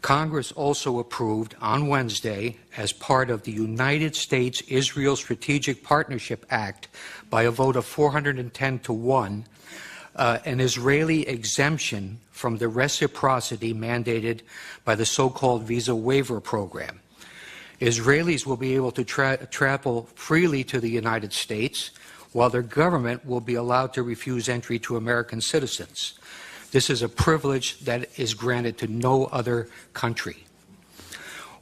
Congress also approved on Wednesday, as part of the United States-Israel Strategic Partnership Act, by a vote of 410 to 1, an Israeli exemption from the reciprocity mandated by the so-called visa waiver program. Israelis will be able to travel freely to the United States, while their government will be allowed to refuse entry to American citizens. This is a privilege that is granted to no other country.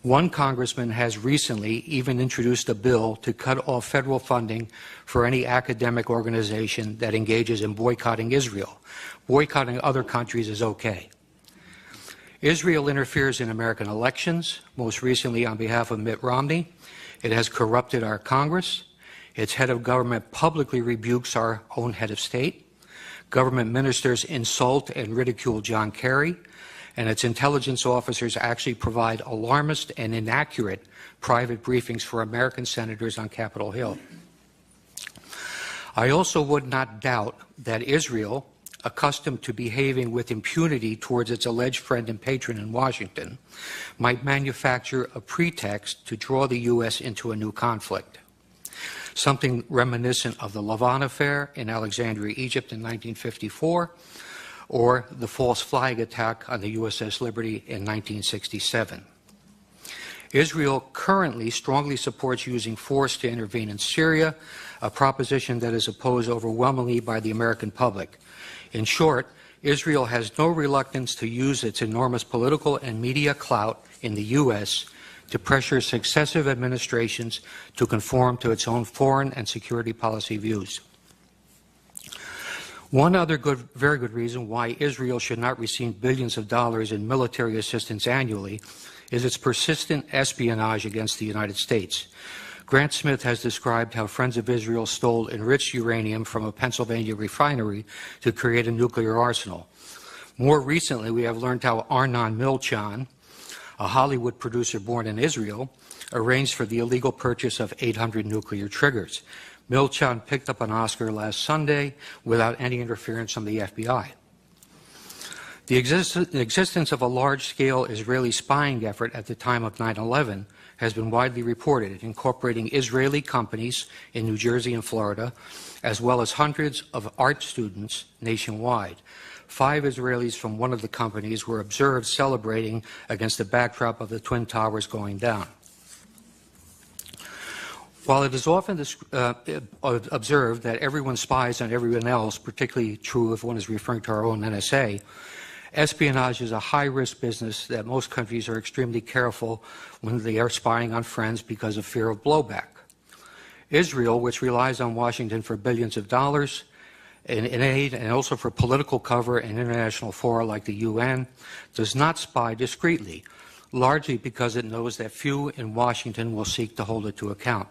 One congressman has recently even introduced a bill to cut off federal funding for any academic organization that engages in boycotting Israel. Boycotting other countries is okay. Israel interferes in American elections, most recently on behalf of Mitt Romney. It has corrupted our Congress. Its head of government publicly rebukes our own head of state. Government ministers insult and ridicule John Kerry, and its intelligence officers actually provide alarmist and inaccurate private briefings for American senators on Capitol Hill. I also would not doubt that Israel, accustomed to behaving with impunity towards its alleged friend and patron in Washington, might manufacture a pretext to draw the U.S. into a new conflict. Something reminiscent of the Lavon affair in Alexandria, Egypt in 1954, or the false flag attack on the USS Liberty in 1967. Israel currently strongly supports using force to intervene in Syria, a proposition that is opposed overwhelmingly by the American public. In short, Israel has no reluctance to use its enormous political and media clout in the U.S. to pressure successive administrations to conform to its own foreign and security policy views. One other very good reason why Israel should not receive billions of dollars in military assistance annually is its persistent espionage against the United States. Grant Smith has described how Friends of Israel stole enriched uranium from a Pennsylvania refinery to create a nuclear arsenal. More recently, we have learned how Arnon Milchan, a Hollywood producer born in Israel, arranged for the illegal purchase of 800 nuclear triggers. Milchan picked up an Oscar last Sunday without any interference from the FBI. The existence of a large-scale Israeli spying effort at the time of 9/11 has been widely reported, incorporating Israeli companies in New Jersey and Florida, as well as hundreds of art students nationwide. 5 Israelis from one of the companies were observed celebrating against the backdrop of the Twin Towers going down. While it is often observed that everyone spies on everyone else, particularly true if one is referring to our own NSA, espionage is a high-risk business that most countries are extremely careful when they are spying on friends because of fear of blowback. Israel, which relies on Washington for billions of dollars in aid and also for political cover in international fora like the UN, does not spy discreetly, largely because it knows that few in Washington will seek to hold it to account.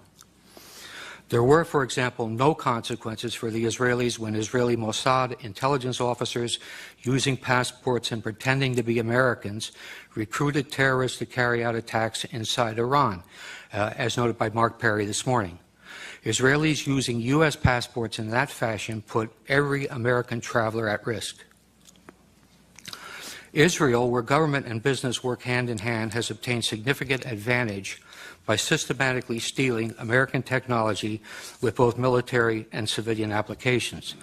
There were, for example, no consequences for the Israelis when Israeli Mossad intelligence officers, using passports and pretending to be Americans, recruited terrorists to carry out attacks inside Iran, as noted by Mark Perry this morning. Israelis using U.S. passports in that fashion put every American traveler at risk. Israel, where government and business work hand in hand, has obtained significant advantage by systematically stealing American technology with both military and civilian applications.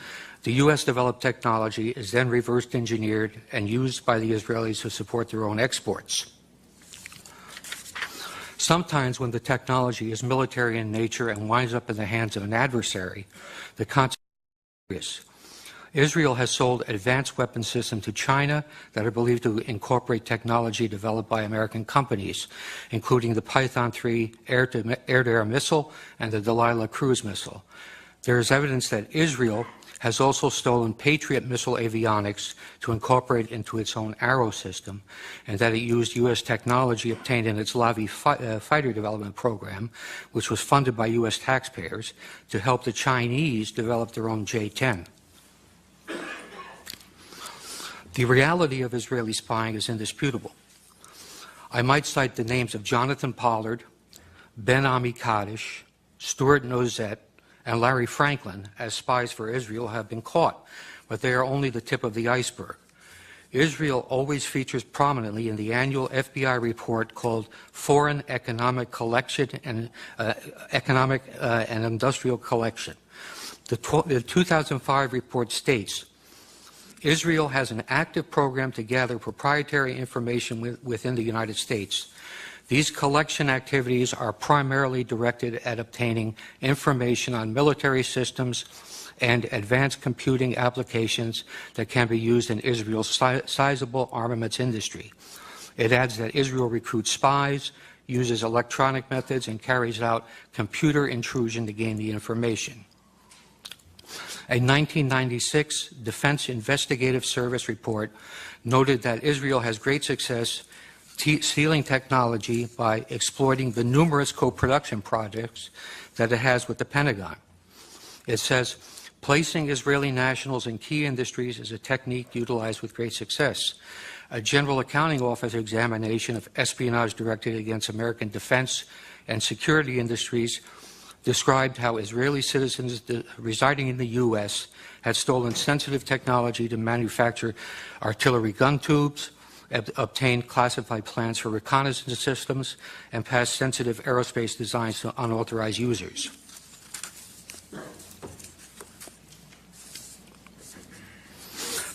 The U.S. developed technology is then reverse engineered and used by the Israelis to support their own exports. Sometimes when the technology is military in nature and winds up in the hands of an adversary, the consequences are serious. Israel has sold advanced weapon systems to China that are believed to incorporate technology developed by American companies, including the Python 3 air-to-air missile and the Delilah cruise missile. There is evidence that Israel has also stolen Patriot missile avionics to incorporate into its own Arrow system, and that it used U.S. technology obtained in its Lavi fighter development program, which was funded by U.S. taxpayers, to help the Chinese develop their own J-10. The reality of Israeli spying is indisputable. I might cite the names of Jonathan Pollard, Ben Ami Kaddish, Stuart Nozet, and Larry Franklin as spies for Israel have been caught, but they are only the tip of the iceberg. Israel always features prominently in the annual FBI report called Foreign Economic Collection and Economic and Industrial Collection. The 2005 report states, Israel has an active program to gather proprietary information within the United States. These collection activities are primarily directed at obtaining information on military systems and advanced computing applications that can be used in Israel's sizable armaments industry. It adds that Israel recruits spies, uses electronic methods, and carries out computer intrusion to gain the information. A 1996 Defense Investigative Service report noted that Israel has great success stealing technology by exploiting the numerous co-production projects that it has with the Pentagon. It says, placing Israeli nationals in key industries is a technique utilized with great success. A General Accounting Office examination of espionage directed against American defense and security industries described how Israeli citizens residing in the U.S. had stolen sensitive technology to manufacture artillery gun tubes, obtained classified plans for reconnaissance systems, and passed sensitive aerospace designs to unauthorized users.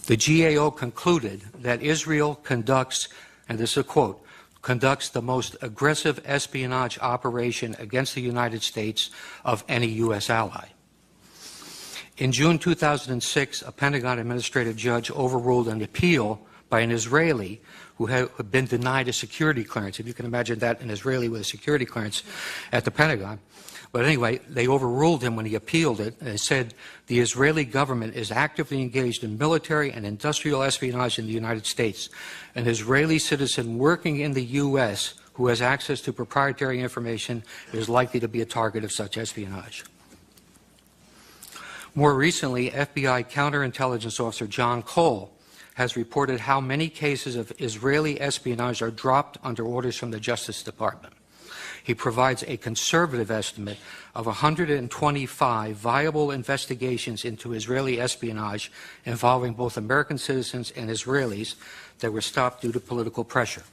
The GAO concluded that Israel conducts, and this is a quote, conducts the most aggressive espionage operation against the United States of any U.S. ally. In June 2006, a Pentagon administrative judge overruled an appeal by an Israeli who had been denied a security clearance. If you can imagine that, an Israeli with a security clearance at the Pentagon. But anyway, they overruled him when he appealed it, and said the Israeli government is actively engaged in military and industrial espionage in the United States. An Israeli citizen working in the U.S. who has access to proprietary information is likely to be a target of such espionage. More recently, FBI counterintelligence officer John Cole has reported how many cases of Israeli espionage are dropped under orders from the Justice Department. He provides a conservative estimate of 125 viable investigations into Israeli espionage involving both American citizens and Israelis that were stopped due to political pressure.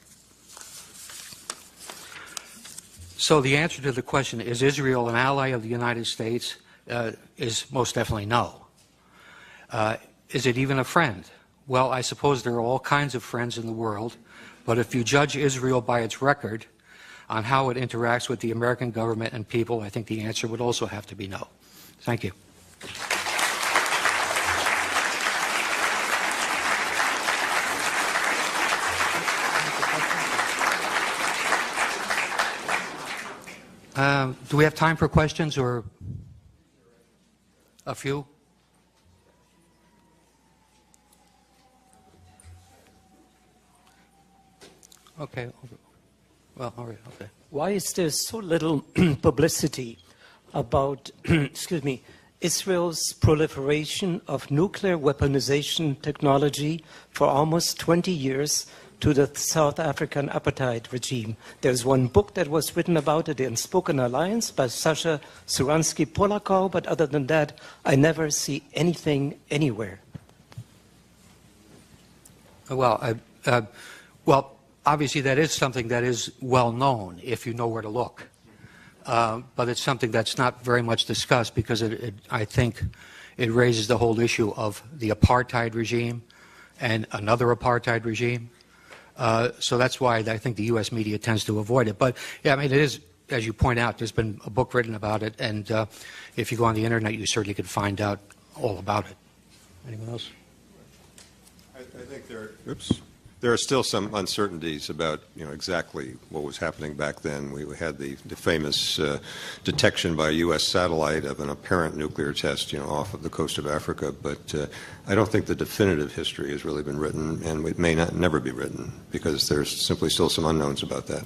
So the answer to the question, is Israel an ally of the United States, is most definitely no. Is it even a friend? Well, I suppose there are all kinds of friends in the world, but if you judge Israel by its record on how it interacts with the American government and people, I think the answer would also have to be no. Thank you. Do we have time for questions, or a few? Okay. Well, all right, okay. Why is there so little publicity about, excuse me, Israel's proliferation of nuclear weaponization technology for almost 20 years to the South African apartheid regime? There's one book that was written about it, The Unspoken Alliance, by Sasha Suransky-Polakov, but other than that, I never see anything anywhere. Well, obviously, that is something that is well known if you know where to look. But it's something that's not very much discussed because I think it raises the whole issue of the apartheid regime and another apartheid regime. So that's why I think the U.S. media tends to avoid it. But, yeah, I mean, it is, as you point out, there's been a book written about it. And if you go on the Internet, you certainly could find out all about it. Anyone else? I think there are still some uncertainties about, exactly what was happening back then. We had the famous detection by a U.S. satellite of an apparent nuclear test, off of the coast of Africa. But I don't think the definitive history has really been written, and it may never be written because there's simply still some unknowns about that.